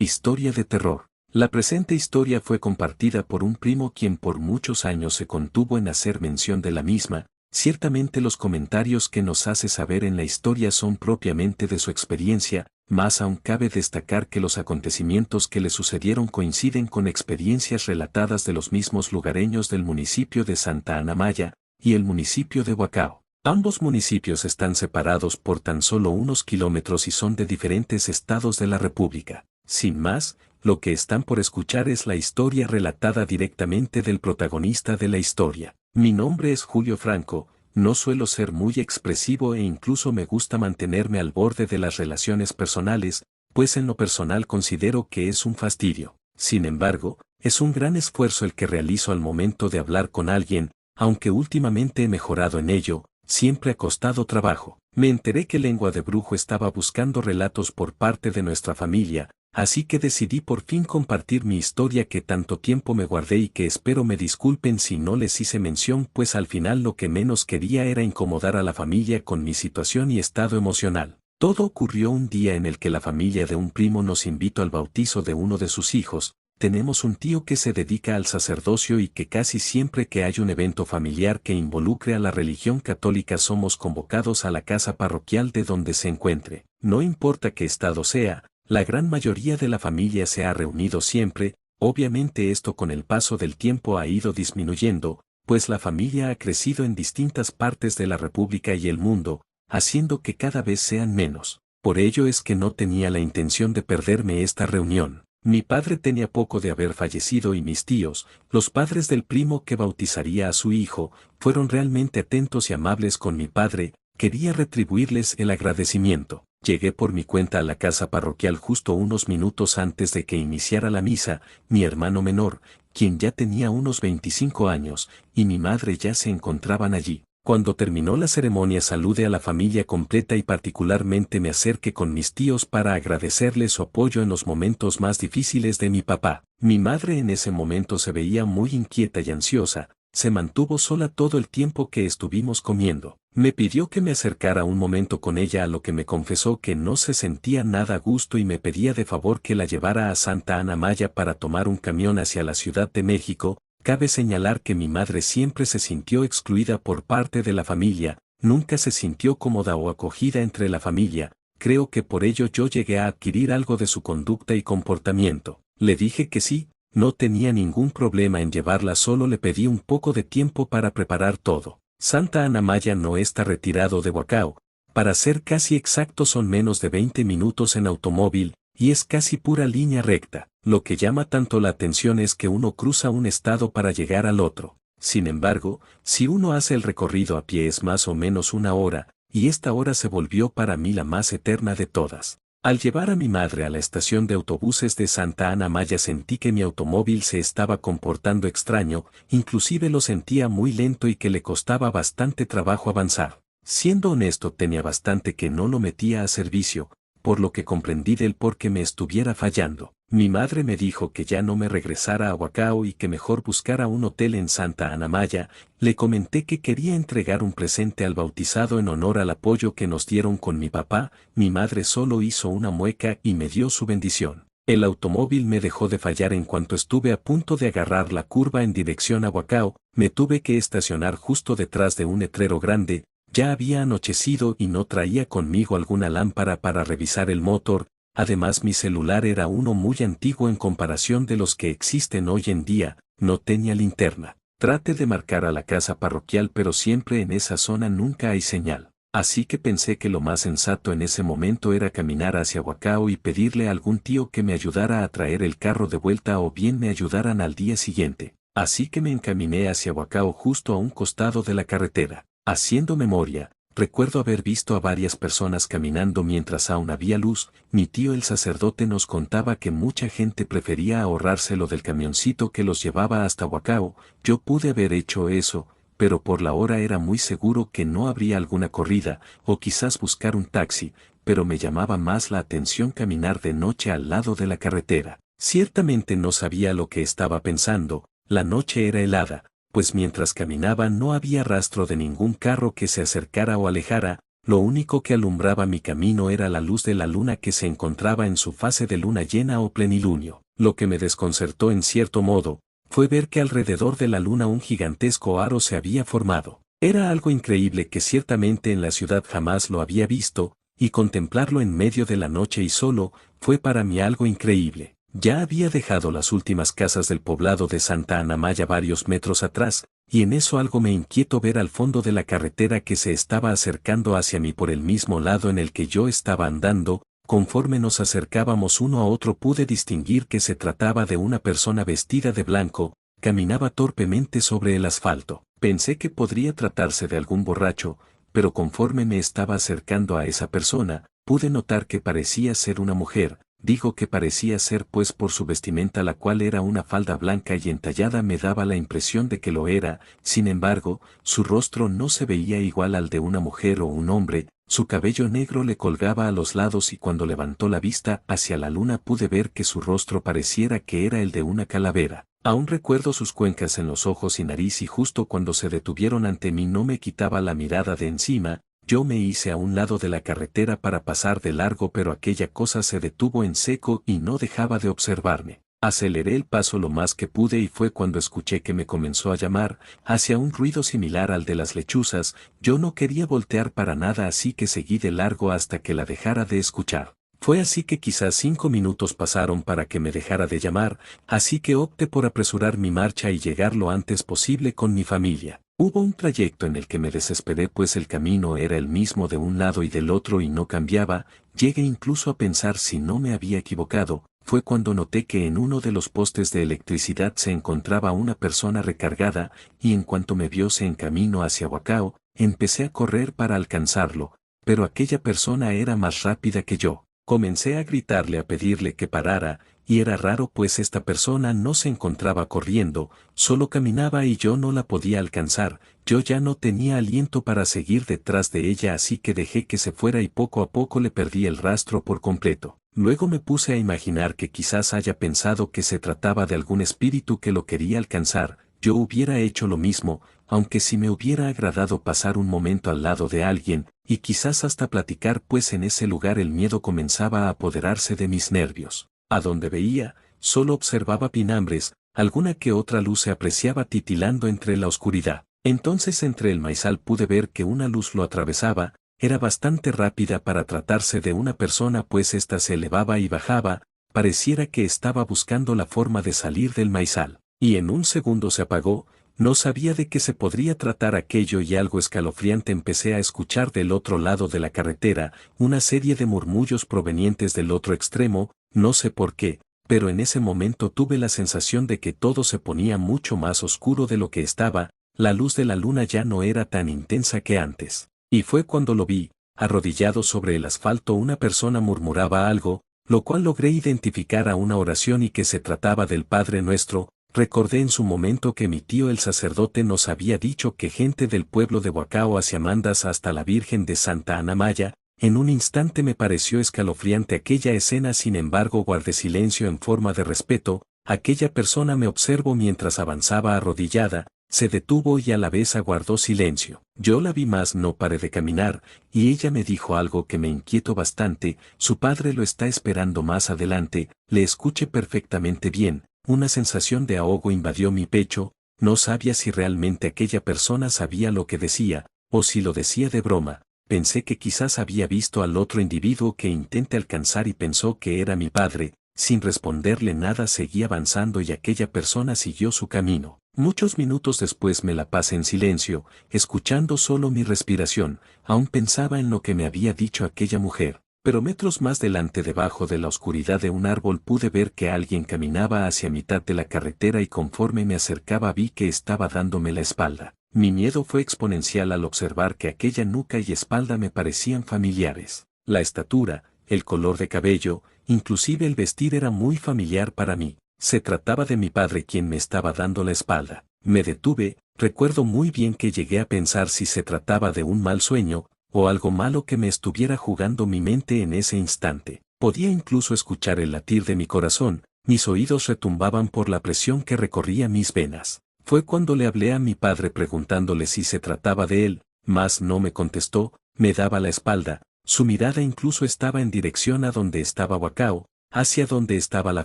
Historia de terror. La presente historia fue compartida por un primo quien por muchos años se contuvo en hacer mención de la misma. Ciertamente los comentarios que nos hace saber en la historia son propiamente de su experiencia, más aún cabe destacar que los acontecimientos que le sucedieron coinciden con experiencias relatadas de los mismos lugareños del municipio de Santa Ana Maya y el municipio de Huacao. Ambos municipios están separados por tan solo unos kilómetros y son de diferentes estados de la República. Sin más, lo que están por escuchar es la historia relatada directamente del protagonista de la historia. Mi nombre es Julio Franco, no suelo ser muy expresivo e incluso me gusta mantenerme al borde de las relaciones personales, pues en lo personal considero que es un fastidio. Sin embargo, es un gran esfuerzo el que realizo al momento de hablar con alguien, aunque últimamente he mejorado en ello, siempre ha costado trabajo. Me enteré que Lengua de Brujo estaba buscando relatos por parte de nuestra familia, así que decidí por fin compartir mi historia que tanto tiempo me guardé y que espero me disculpen si no les hice mención, pues al final lo que menos quería era incomodar a la familia con mi situación y estado emocional. Todo ocurrió un día en el que la familia de un primo nos invitó al bautizo de uno de sus hijos. Tenemos un tío que se dedica al sacerdocio y que casi siempre que hay un evento familiar que involucre a la religión católica somos convocados a la casa parroquial de donde se encuentre. No importa qué estado sea, la gran mayoría de la familia se ha reunido siempre. Obviamente esto con el paso del tiempo ha ido disminuyendo, pues la familia ha crecido en distintas partes de la República y el mundo, haciendo que cada vez sean menos. Por ello es que no tenía la intención de perderme esta reunión. Mi padre tenía poco de haber fallecido y mis tíos, los padres del primo que bautizaría a su hijo, fueron realmente atentos y amables con mi padre. Quería retribuirles el agradecimiento. Llegué por mi cuenta a la casa parroquial justo unos minutos antes de que iniciara la misa. Mi hermano menor, quien ya tenía unos 25 años, y mi madre ya se encontraban allí. Cuando terminó la ceremonia saludé a la familia completa y particularmente me acerqué con mis tíos para agradecerles su apoyo en los momentos más difíciles de mi papá. Mi madre en ese momento se veía muy inquieta y ansiosa, se mantuvo sola todo el tiempo que estuvimos comiendo. Me pidió que me acercara un momento con ella, a lo que me confesó que no se sentía nada a gusto y me pedía de favor que la llevara a Santa Ana Maya para tomar un camión hacia la Ciudad de México. Cabe señalar que mi madre siempre se sintió excluida por parte de la familia, nunca se sintió cómoda o acogida entre la familia. Creo que por ello yo llegué a adquirir algo de su conducta y comportamiento. Le dije que sí, no tenía ningún problema en llevarla, solo le pedí un poco de tiempo para preparar todo. Santa Ana Maya no está retirado de Huacao, para ser casi exacto son menos de 20 minutos en automóvil, y es casi pura línea recta. Lo que llama tanto la atención es que uno cruza un estado para llegar al otro. Sin embargo, si uno hace el recorrido a pie es más o menos una hora, y esta hora se volvió para mí la más eterna de todas. Al llevar a mi madre a la estación de autobuses de Santa Ana Maya sentí que mi automóvil se estaba comportando extraño, inclusive lo sentía muy lento y que le costaba bastante trabajo avanzar. Siendo honesto, tenía bastante que no lo metía a servicio, por lo que comprendí del por qué me estuviera fallando. Mi madre me dijo que ya no me regresara a Huacao y que mejor buscara un hotel en Santa Ana Maya. Le comenté que quería entregar un presente al bautizado en honor al apoyo que nos dieron con mi papá. Mi madre solo hizo una mueca y me dio su bendición. El automóvil me dejó de fallar en cuanto estuve a punto de agarrar la curva en dirección a Huacao. Me tuve que estacionar justo detrás de un letrero grande. Ya había anochecido y no traía conmigo alguna lámpara para revisar el motor. Además mi celular era uno muy antiguo en comparación de los que existen hoy en día, no tenía linterna. Traté de marcar a la casa parroquial pero siempre en esa zona nunca hay señal. Así que pensé que lo más sensato en ese momento era caminar hacia Huacao y pedirle a algún tío que me ayudara a traer el carro de vuelta o bien me ayudaran al día siguiente. Así que me encaminé hacia Huacao justo a un costado de la carretera. Haciendo memoria, recuerdo haber visto a varias personas caminando mientras aún había luz. Mi tío el sacerdote nos contaba que mucha gente prefería ahorrárselo del camioncito que los llevaba hasta Huacao. Yo pude haber hecho eso, pero por la hora era muy seguro que no habría alguna corrida, o quizás buscar un taxi, pero me llamaba más la atención caminar de noche al lado de la carretera. Ciertamente no sabía lo que estaba pensando, la noche era helada, pues mientras caminaba no había rastro de ningún carro que se acercara o alejara. lo único que alumbraba mi camino era la luz de la luna que se encontraba en su fase de luna llena o plenilunio. Lo que me desconcertó en cierto modo, fue ver que alrededor de la luna un gigantesco aro se había formado. Era algo increíble que ciertamente en la ciudad jamás lo había visto, y contemplarlo en medio de la noche y solo, fue para mí algo increíble. Ya había dejado las últimas casas del poblado de Santa Anamaya varios metros atrás, y en eso algo me inquietó ver al fondo de la carretera que se estaba acercando hacia mí por el mismo lado en el que yo estaba andando. Conforme nos acercábamos uno a otro pude distinguir que se trataba de una persona vestida de blanco, caminaba torpemente sobre el asfalto. Pensé que podría tratarse de algún borracho, pero conforme me estaba acercando a esa persona, pude notar que parecía ser una mujer. Digo que parecía ser pues por su vestimenta, la cual era una falda blanca y entallada, me daba la impresión de que lo era. Sin embargo, su rostro no se veía igual al de una mujer o un hombre. Su cabello negro le colgaba a los lados y cuando levantó la vista hacia la luna pude ver que su rostro pareciera que era el de una calavera. Aún recuerdo sus cuencas en los ojos y nariz, y justo cuando se detuvieron ante mí no me quitaba la mirada de encima. Yo me hice a un lado de la carretera para pasar de largo, pero aquella cosa se detuvo en seco y no dejaba de observarme. Aceleré el paso lo más que pude y fue cuando escuché que me comenzó a llamar, hacia un ruido similar al de las lechuzas. Yo no quería voltear para nada, así que seguí de largo hasta que la dejara de escuchar. Fue así que quizás 5 minutos pasaron para que me dejara de llamar, así que opté por apresurar mi marcha y llegar lo antes posible con mi familia. Hubo un trayecto en el que me desesperé, pues el camino era el mismo de un lado y del otro y no cambiaba. Llegué incluso a pensar si no me había equivocado. Fue cuando noté que en uno de los postes de electricidad se encontraba una persona recargada, y en cuanto me vio se encaminó hacia Huacao. Empecé a correr para alcanzarlo, pero aquella persona era más rápida que yo. Comencé a gritarle, a pedirle que parara, y era raro pues esta persona no se encontraba corriendo, solo caminaba y yo no la podía alcanzar. Yo ya no tenía aliento para seguir detrás de ella, así que dejé que se fuera y poco a poco le perdí el rastro por completo. Luego me puse a imaginar que quizás haya pensado que se trataba de algún espíritu que lo quería alcanzar. Yo hubiera hecho lo mismo, aunque sí me hubiera agradado pasar un momento al lado de alguien, y quizás hasta platicar, pues en ese lugar el miedo comenzaba a apoderarse de mis nervios. A donde veía, solo observaba pinambres, alguna que otra luz se apreciaba titilando entre la oscuridad. Entonces entre el maizal pude ver que una luz lo atravesaba. Era bastante rápida para tratarse de una persona, pues ésta se elevaba y bajaba, pareciera que estaba buscando la forma de salir del maizal. Y en un segundo se apagó. No sabía de qué se podría tratar aquello y algo escalofriante empecé a escuchar del otro lado de la carretera, una serie de murmullos provenientes del otro extremo. No sé por qué, pero en ese momento tuve la sensación de que todo se ponía mucho más oscuro de lo que estaba. La luz de la luna ya no era tan intensa que antes. Y fue cuando lo vi, arrodillado sobre el asfalto. Una persona murmuraba algo, lo cual logré identificar a una oración y que se trataba del Padre Nuestro. Recordé en su momento que mi tío el sacerdote nos había dicho que gente del pueblo de Huacao hacia Mandas hasta la Virgen de Santa Anamaya. En un instante me pareció escalofriante aquella escena, sin embargo guardé silencio en forma de respeto. Aquella persona me observó mientras avanzaba arrodillada, se detuvo y a la vez aguardó silencio. Yo la vi más no paré de caminar, y ella me dijo algo que me inquietó bastante. Su padre lo está esperando más adelante. Le escuché perfectamente bien. Una sensación de ahogo invadió mi pecho. No sabía si realmente aquella persona sabía lo que decía, o si lo decía de broma. Pensé que quizás había visto al otro individuo que intenté alcanzar y pensó que era mi padre. Sin responderle nada seguí avanzando y aquella persona siguió su camino. Muchos minutos después me la pasé en silencio, escuchando solo mi respiración. Aún pensaba en lo que me había dicho aquella mujer. Pero metros más delante, debajo de la oscuridad de un árbol, pude ver que alguien caminaba hacia mitad de la carretera y conforme me acercaba vi que estaba dándome la espalda. Mi miedo fue exponencial al observar que aquella nuca y espalda me parecían familiares. La estatura, el color de cabello, inclusive el vestir era muy familiar para mí. Se trataba de mi padre quien me estaba dando la espalda. Me detuve. Recuerdo muy bien que llegué a pensar si se trataba de un mal sueño, o algo malo que me estuviera jugando mi mente en ese instante. Podía incluso escuchar el latir de mi corazón. Mis oídos retumbaban por la presión que recorría mis venas. Fue cuando le hablé a mi padre preguntándole si se trataba de él, mas no me contestó. me daba la espalda, su mirada incluso estaba en dirección a donde estaba Wakao, hacia donde estaba la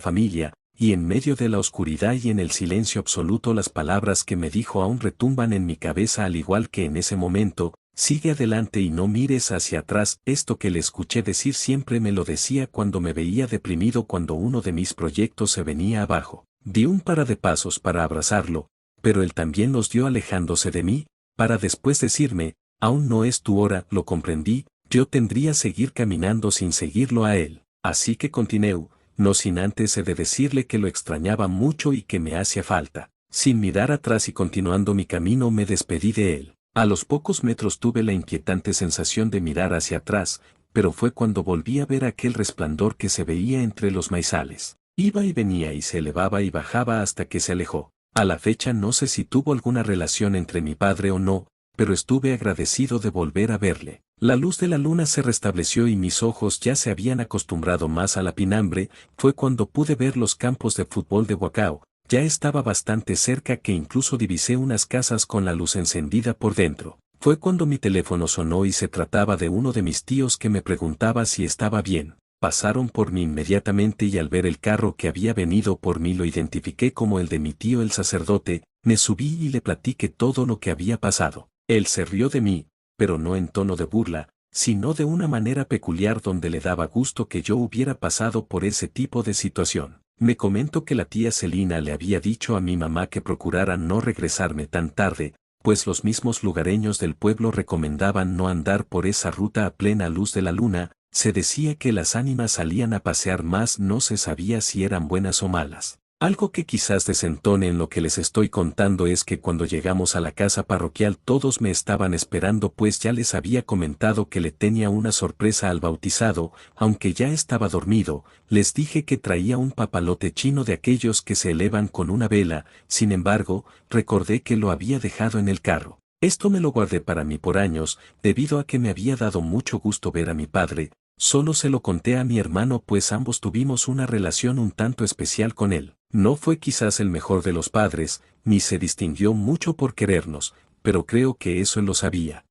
familia, y en medio de la oscuridad y en el silencio absoluto las palabras que me dijo aún retumban en mi cabeza al igual que en ese momento: sigue adelante y no mires hacia atrás. Esto que le escuché decir siempre me lo decía cuando me veía deprimido, cuando uno de mis proyectos se venía abajo. Di un par de pasos para abrazarlo, pero él también los dio alejándose de mí, para después decirme: aún no es tu hora. Lo comprendí, yo tendría que seguir caminando sin seguirlo a él. Así que continué, no sin antes he de decirle que lo extrañaba mucho y que me hacía falta. Sin mirar atrás y continuando mi camino me despedí de él. A los pocos metros tuve la inquietante sensación de mirar hacia atrás, pero fue cuando volví a ver aquel resplandor que se veía entre los maizales. Iba y venía y se elevaba y bajaba hasta que se alejó. A la fecha no sé si tuvo alguna relación entre mi padre o no, pero estuve agradecido de volver a verle. La luz de la luna se restableció y mis ojos ya se habían acostumbrado más a la pinambre. Fue cuando pude ver los campos de fútbol de Wakao. Ya estaba bastante cerca que incluso divisé unas casas con la luz encendida por dentro. Fue cuando mi teléfono sonó y se trataba de uno de mis tíos que me preguntaba si estaba bien. Pasaron por mí inmediatamente y al ver el carro que había venido por mí lo identifiqué como el de mi tío el sacerdote. Me subí y le platiqué todo lo que había pasado. Él se rió de mí, pero no en tono de burla, sino de una manera peculiar donde le daba gusto que yo hubiera pasado por ese tipo de situación. Me comentó que la tía Celina le había dicho a mi mamá que procurara no regresarme tan tarde, pues los mismos lugareños del pueblo recomendaban no andar por esa ruta a plena luz de la luna. Se decía que las ánimas salían a pasear, más no se sabía si eran buenas o malas. Algo que quizás desentone en lo que les estoy contando es que cuando llegamos a la casa parroquial todos me estaban esperando, pues ya les había comentado que le tenía una sorpresa al bautizado. Aunque ya estaba dormido, les dije que traía un papalote chino de aquellos que se elevan con una vela. Sin embargo, recordé que lo había dejado en el carro. Esto me lo guardé para mí por años, debido a que me había dado mucho gusto ver a mi padre. Solo se lo conté a mi hermano, pues ambos tuvimos una relación un tanto especial con él. No fue quizás el mejor de los padres, ni se distinguió mucho por querernos, pero creo que eso él lo sabía.